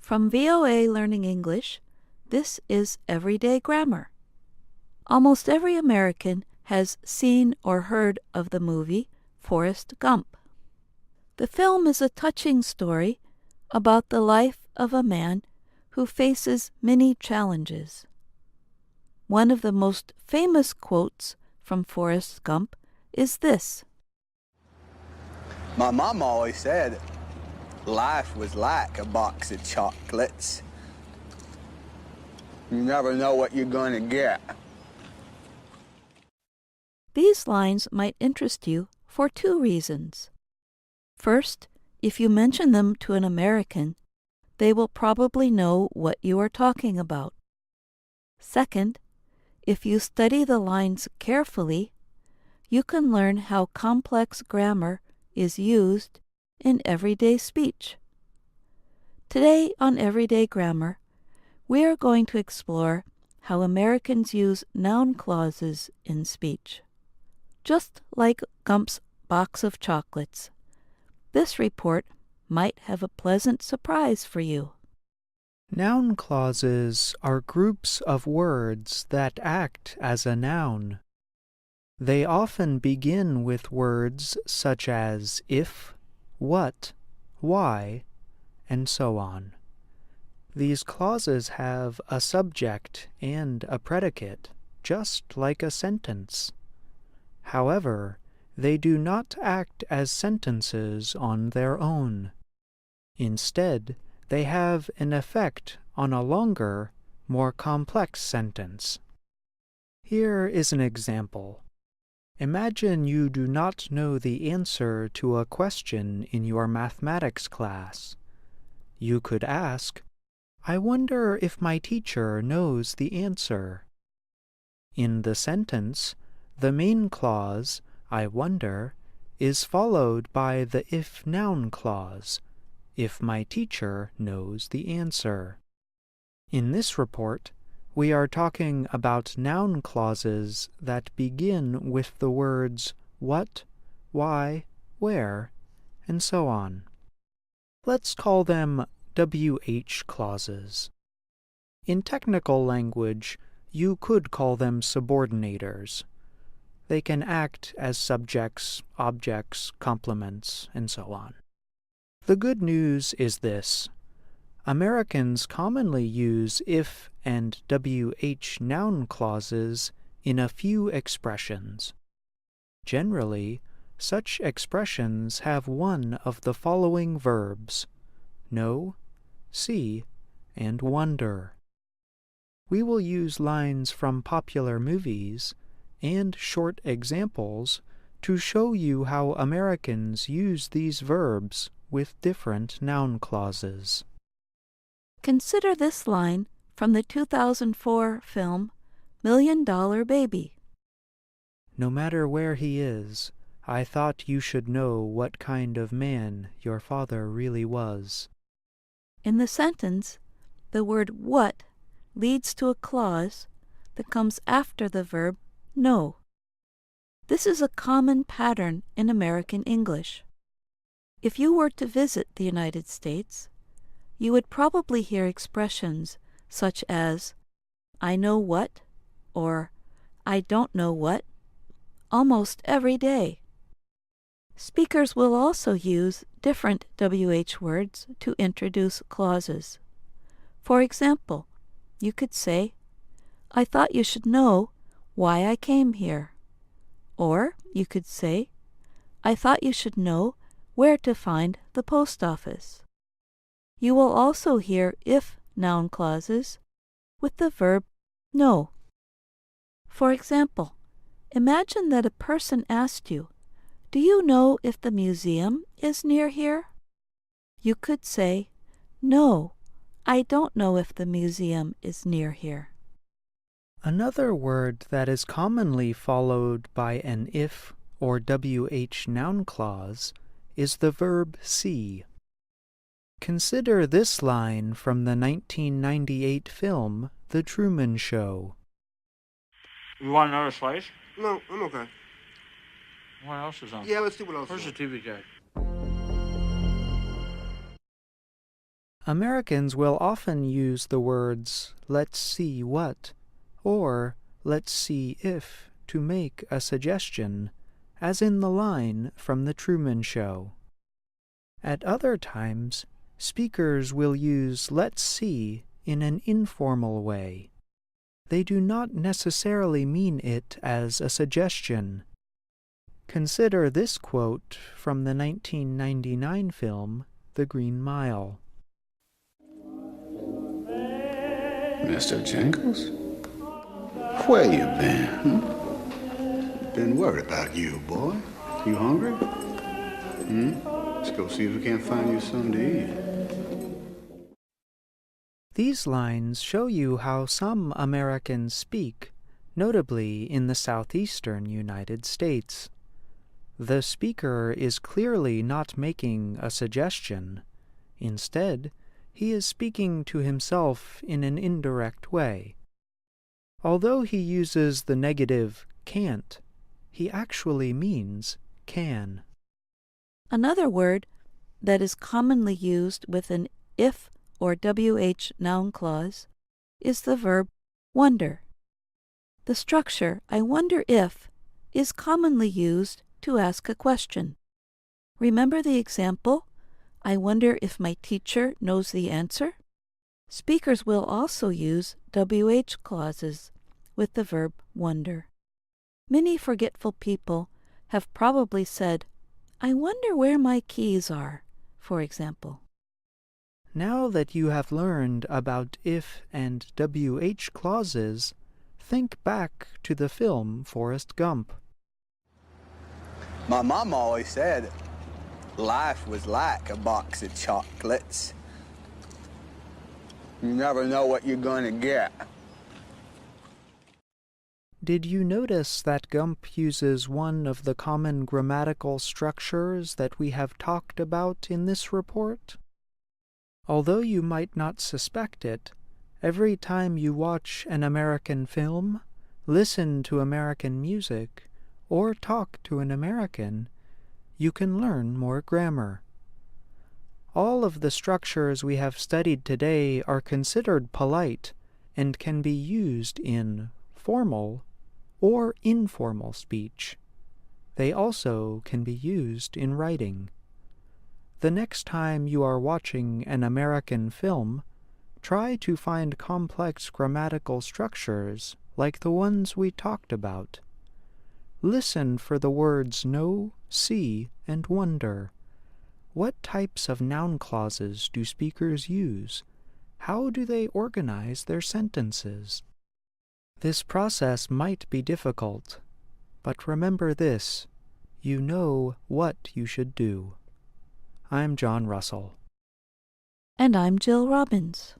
From VOA Learning English, this is Everyday Grammar. Almost every American has seen or heard of the movie Forrest Gump. The film is a touching story about the life of a man who faces many challenges. One of the most famous quotes from Forrest Gump is this. My mom always said life was like a box of chocolates. You never know what you're going to get. These lines might interest you for two reasons. First, if you mention them to an American, they will probably know what you are talking about. Second, if you study the lines carefully, you can learn how complex grammar is used in everyday speech. Today on Everyday Grammar, we are going to explore how Americans use noun clauses in speech. Just like Gump's box of chocolates, this report might have a pleasant surprise for you. Noun clauses are groups of words that act as a noun. They often begin with words such as if, what, why, and so on. These clauses have a subject and a predicate, just like a sentence. However, they do not act as sentences on their own. Instead, they have an effect on a longer, more complex sentence. Here is an example. Imagine you do not know the answer to a question in your mathematics class. You could ask, "I wonder if my teacher knows the answer." In the sentence, the main clause, I wonder, is followed by the if noun clause, if my teacher knows the answer. In this report, we are talking about noun clauses that begin with the words what, why, where, and so on. Let's call them WH clauses. In technical language, you could call them subordinators. They can act as subjects, objects, complements, and so on. The good news is this. Americans commonly use if and WH noun clauses in a few expressions. Generally, such expressions have one of the following verbs: know, see, and wonder. We will use lines from popular movies and short examples to show you how Americans use these verbs with different noun clauses. Consider this line from the 2004 film $1 Million Baby. No matter where he is, I thought you should know what kind of man your father really was. In the sentence, the word what leads to a clause that comes after the verb know. This is a common pattern in American English. If you were to visit the United States, you would probably hear expressions such as I know what or I don't know what almost every day. Speakers will also use different WH words to introduce clauses. For example, you could say, I thought you should know why I came here. Or you could say, I thought you should know where to find the post office. You will also hear if noun clauses with the verb know. For example, imagine that a person asked you, do you know if the museum is near here? You could say, no, I don't know if the museum is near here. Another word that is commonly followed by an if or WH noun clause is the verb see. Consider this line from the 1998 film The Truman Show. You want another slice? No, I'm okay. What else is on? Yeah, let's see what else. Where's the TV guide? Americans will often use the words "let's see what" or "let's see if" to make a suggestion, as in the line from The Truman Show. At other times, speakers will use "let's see" in an informal way. They do not necessarily mean it as a suggestion. Consider this quote from the 1999 film The Green Mile. Mr. Jingles? Where you been? Been worried about you, boy. You hungry? Let's go see if we can't find you something to eat. These lines show you how some Americans speak, notably in the southeastern United States. The speaker is clearly not making a suggestion. Instead, he is speaking to himself in an indirect way. Although he uses the negative can't, he actually means can. Another word that is commonly used with an if or WH noun clause is the verb wonder. The structure I wonder if is commonly used to ask a question. Remember the example, I wonder if my teacher knows the answer? Speakers will also use WH clauses with the verb wonder. Many forgetful people have probably said, I wonder where my keys are, for example. Now that you have learned about if and WH clauses, think back to the film Forrest Gump. My mom always said life was like a box of chocolates. You never know what you're going to get. Did you notice that Gump uses one of the common grammatical structures that we have talked about in this report? Although you might not suspect it, every time you watch an American film, listen to American music, or talk to an American, you can learn more grammar. All of the structures we have studied today are considered polite and can be used in formal or informal speech. They also can be used in writing. The next time you are watching an American film, try to find complex grammatical structures like the ones we talked about. Listen for the words know, see, and wonder. What types of noun clauses do speakers use? How do they organize their sentences? This process might be difficult, but remember this: you know what you should do. I'm John Russell. And I'm Jill Robbins.